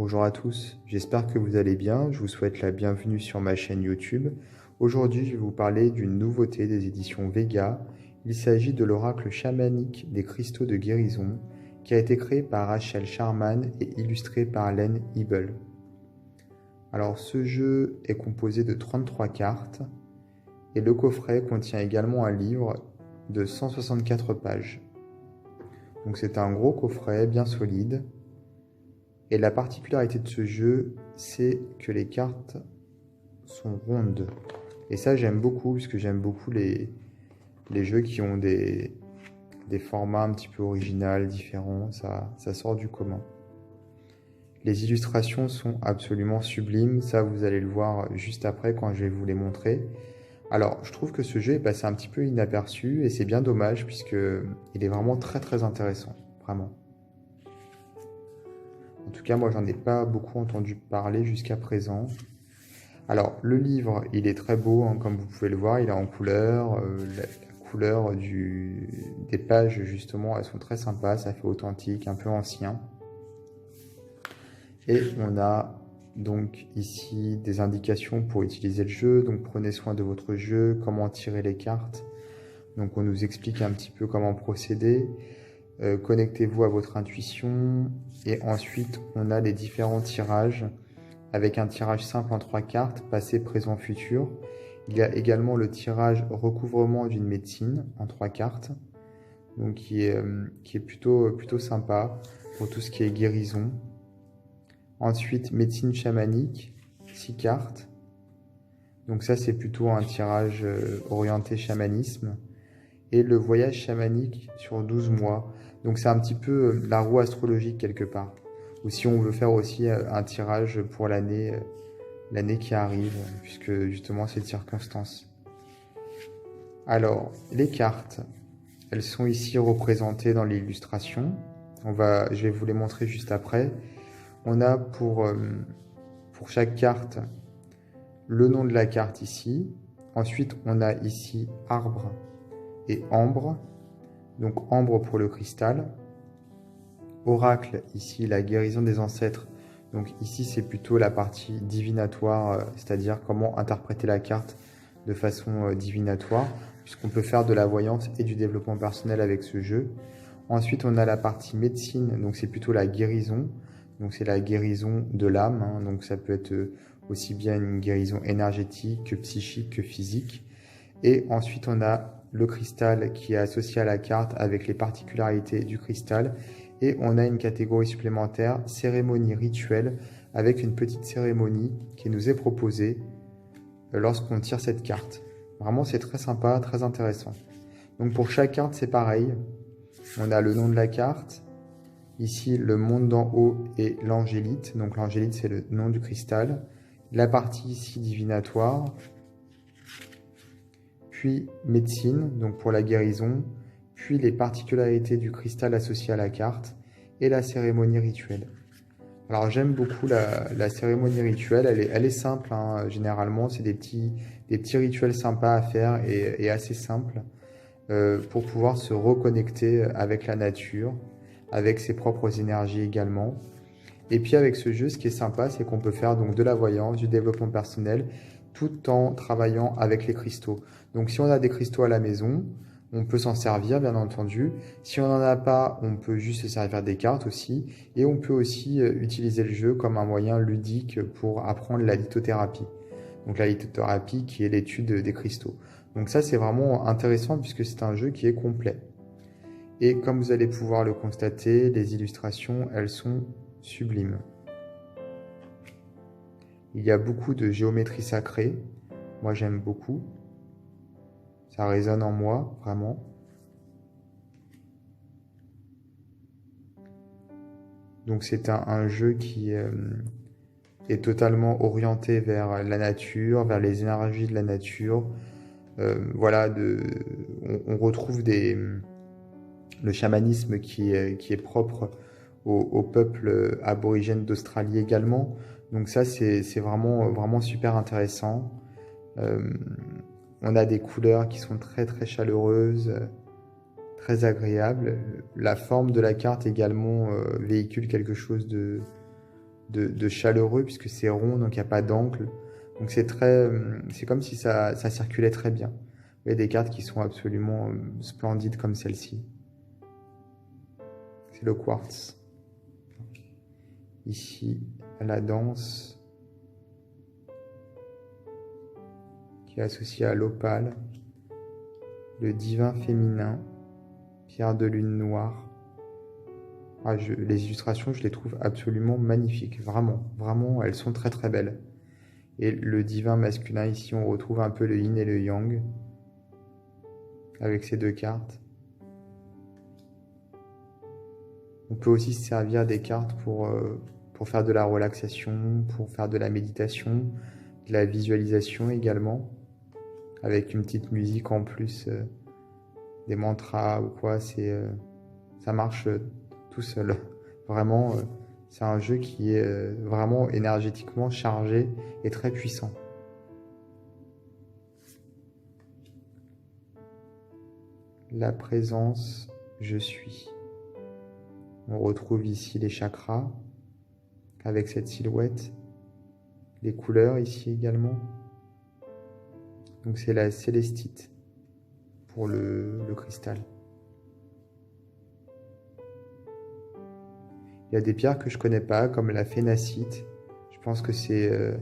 Bonjour à tous, j'espère que vous allez bien, je vous souhaite la bienvenue sur ma chaîne YouTube. Aujourd'hui, je vais vous parler d'une nouveauté des éditions Vega. Il s'agit de l'oracle chamanique des cristaux de guérison, qui a été créé par Rachel Sharman et illustré par Len Hebel. Alors ce jeu est composé de 33 cartes, et le coffret contient également un livre de 164 pages. Donc c'est un gros coffret bien solide. Et la particularité de ce jeu, c'est que les cartes sont rondes. Et ça, j'aime beaucoup, puisque j'aime beaucoup les jeux qui ont des formats un petit peu originaux, différents. Ça sort du commun. Les illustrations sont absolument sublimes. Ça, vous allez le voir juste après quand je vais vous les montrer. Alors, je trouve que ce jeu est passé un petit peu inaperçu, et c'est bien dommage, puisqu'il est vraiment très très intéressant. Vraiment. En tout cas, moi, j'en ai pas beaucoup entendu parler jusqu'à présent. Alors, le livre, il est très beau, hein, comme vous pouvez le voir, il est en couleur. La couleur des pages, justement, elles sont très sympas, ça fait authentique, un peu ancien. Et on a donc ici des indications pour utiliser le jeu. Donc, prenez soin de votre jeu, comment tirer les cartes. Donc, on nous explique un petit peu comment procéder. Connectez-vous à votre intuition. Et ensuite, on a les différents tirages avec un tirage simple en 3 cartes, passé, présent, futur. Il y a également le tirage recouvrement d'une médecine en 3 cartes, donc qui est plutôt sympa pour tout ce qui est guérison. Ensuite, médecine chamanique, 6 cartes. Donc ça, c'est plutôt un tirage orienté chamanisme. Et le voyage chamanique sur 12 mois. Donc c'est un petit peu la roue astrologique quelque part. Ou si on veut faire aussi un tirage pour l'année qui arrive, puisque justement c'est de circonstance. Alors, les cartes, elles sont ici représentées dans l'illustration. Je vais vous les montrer juste après. On a pour chaque carte le nom de la carte ici. Ensuite, on a ici arbre et ambre. Donc ambre pour le cristal. Oracle, ici la guérison des ancêtres. Donc ici c'est plutôt la partie divinatoire, c'est-à-dire comment interpréter la carte de façon divinatoire, puisqu'on peut faire de la voyance et du développement personnel avec ce jeu. Ensuite on a la partie médecine, donc c'est plutôt la guérison, donc c'est la guérison de l'âme, hein. Donc ça peut être aussi bien une guérison énergétique que psychique que physique. Et ensuite on a le cristal qui est associé à la carte avec les particularités du cristal. Et on a une catégorie supplémentaire, cérémonie rituelle, avec une petite cérémonie qui nous est proposée lorsqu'on tire cette carte. Vraiment, c'est très sympa, très intéressant. Donc pour chaque carte, c'est pareil. On a le nom de la carte. Ici, le monde d'en haut et l'angélite. Donc l'angélite, c'est le nom du cristal. La partie ici divinatoire. Puis médecine, donc pour la guérison. Puis les particularités du cristal associé à la carte, et la cérémonie rituelle. Alors j'aime beaucoup la cérémonie rituelle, elle est simple, hein. Généralement c'est des petits rituels sympas à faire et assez simples pour pouvoir se reconnecter avec la nature, avec ses propres énergies également. Et puis avec ce jeu, ce qui est sympa, c'est qu'on peut faire donc de la voyance, du développement personnel, tout en travaillant avec les cristaux. Donc si on a des cristaux à la maison, on peut s'en servir, bien entendu. Si on n'en a pas, on peut juste se servir des cartes aussi. Et on peut aussi utiliser le jeu comme un moyen ludique pour apprendre la lithothérapie. Donc la lithothérapie qui est l'étude des cristaux. Donc ça, c'est vraiment intéressant puisque c'est un jeu qui est complet. Et comme vous allez pouvoir le constater, les illustrations, elles sont sublimes. Il y a beaucoup de géométrie sacrée. Moi, j'aime beaucoup. Ça résonne en moi, vraiment. Donc c'est un jeu qui est totalement orienté vers la nature, vers les énergies de la nature. Voilà, on retrouve le chamanisme qui est propre au peuple aborigène d'Australie également. Donc ça, c'est vraiment super intéressant. On a des couleurs qui sont très très chaleureuses, très agréables. La forme de la carte également véhicule quelque chose de de chaleureux puisque c'est rond, donc il n'y a pas d'angle. Donc c'est comme si ça circulait très bien. Vous voyez des cartes qui sont absolument splendides comme celle-ci. C'est le quartz. Ici, la danse qui est associée à l'opale, le divin féminin, pierre de lune noire. Ah, les illustrations, je les trouve absolument magnifiques. Vraiment, vraiment, elles sont très très belles. Et le divin masculin, ici, on retrouve un peu le yin et le yang avec ces deux cartes. On peut aussi se servir des cartes pour faire de la relaxation, pour faire de la méditation, de la visualisation également, avec une petite musique en plus, des mantras ou quoi, ça marche tout seul. Vraiment, c'est un jeu qui est vraiment énergétiquement chargé et très puissant. La présence, je suis. On retrouve ici les chakras avec cette silhouette, les couleurs ici également. Donc c'est la célestite pour le cristal. Il y a des pierres que je connais pas, comme la phénacite. Je pense que c'est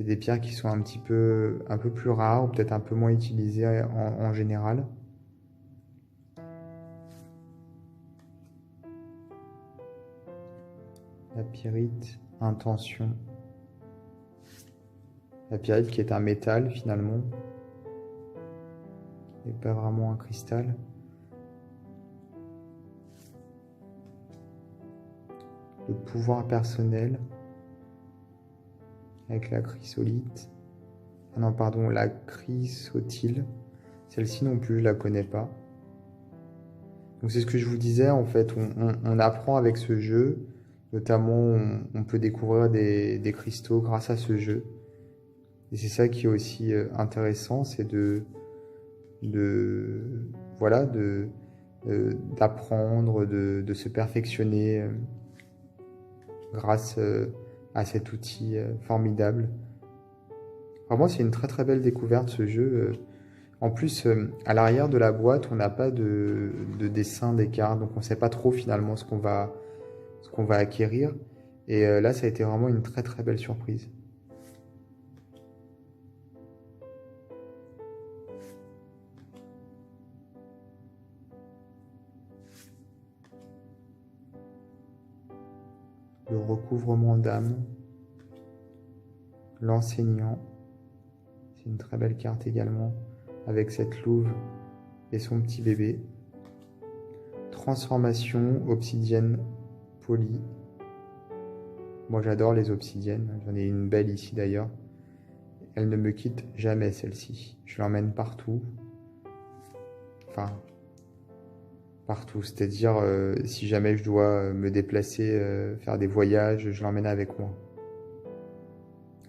des pierres qui sont un peu plus rares, ou peut-être un peu moins utilisées en général. La pyrite, intention. La pyrite qui est un métal finalement, et pas vraiment un cristal. Le pouvoir personnel avec la chrysolite. Ah non, pardon, la chrysotile. Celle-ci non plus, je la connais pas. Donc c'est ce que je vous disais, en fait, on apprend avec ce jeu. Notamment, on peut découvrir des cristaux grâce à ce jeu. Et c'est ça qui est aussi intéressant, c'est d'apprendre, de se perfectionner grâce à cet outil formidable. Vraiment, c'est une très très belle découverte ce jeu. En plus, à l'arrière de la boîte, on n'a pas de dessin des cartes, donc on ne sait pas trop finalement ce qu'on va acquérir. Et là, ça a été vraiment une très très belle surprise. Le recouvrement d'âme, l'enseignant, c'est une très belle carte également, avec cette louve et son petit bébé. Transformation, obsidienne polie. Moi j'adore les obsidiennes, j'en ai une belle ici d'ailleurs. Elle ne me quitte jamais celle-ci, je l'emmène partout. Enfin, partout, c'est-à-dire si jamais je dois me déplacer, faire des voyages, je l'emmène avec moi.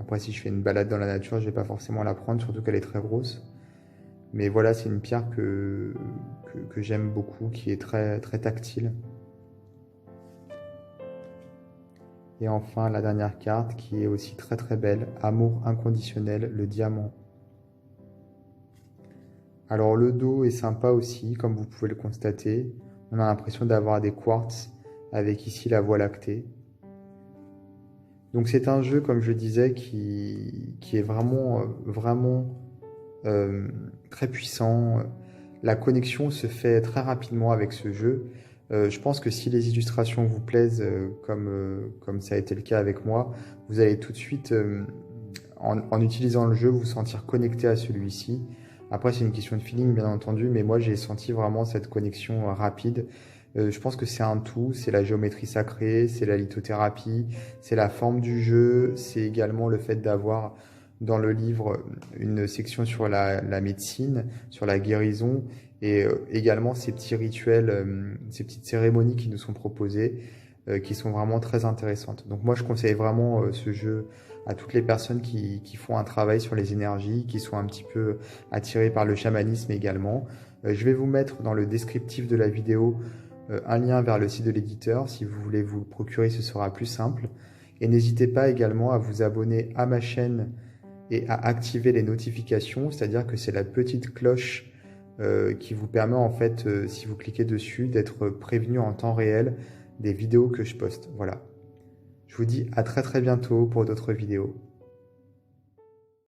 Après si je fais une balade dans la nature, je vais pas forcément la prendre, surtout qu'elle est très grosse. Mais voilà, c'est une pierre que j'aime beaucoup, qui est très, très tactile. Et enfin, la dernière carte qui est aussi très très belle, Amour inconditionnel, le diamant. Alors le dos est sympa aussi, comme vous pouvez le constater. On a l'impression d'avoir des quartz avec ici la voie lactée. Donc c'est un jeu, comme je disais, qui est vraiment très puissant. La connexion se fait très rapidement avec ce jeu. Je pense que si les illustrations vous plaisent, comme ça a été le cas avec moi, vous allez tout de suite, en utilisant le jeu, vous sentir connecté à celui-ci. Après, c'est une question de feeling, bien entendu, mais moi, j'ai senti vraiment cette connexion rapide. Je pense que c'est un tout, c'est la géométrie sacrée, c'est la lithothérapie, c'est la forme du jeu, c'est également le fait d'avoir dans le livre une section sur la médecine, sur la guérison, et également ces petits rituels, ces petites cérémonies qui nous sont proposées, qui sont vraiment très intéressantes. Donc moi, je conseille vraiment ce jeu à toutes les personnes qui font un travail sur les énergies, qui sont un petit peu attirées par le chamanisme également. Je vais vous mettre dans le descriptif de la vidéo un lien vers le site de l'éditeur. Si vous voulez vous le procurer, ce sera plus simple. Et n'hésitez pas également à vous abonner à ma chaîne et à activer les notifications, c'est-à-dire que c'est la petite cloche qui vous permet en fait, si vous cliquez dessus, d'être prévenu en temps réel des vidéos que je poste. Voilà. Je vous dis à très très bientôt pour d'autres vidéos.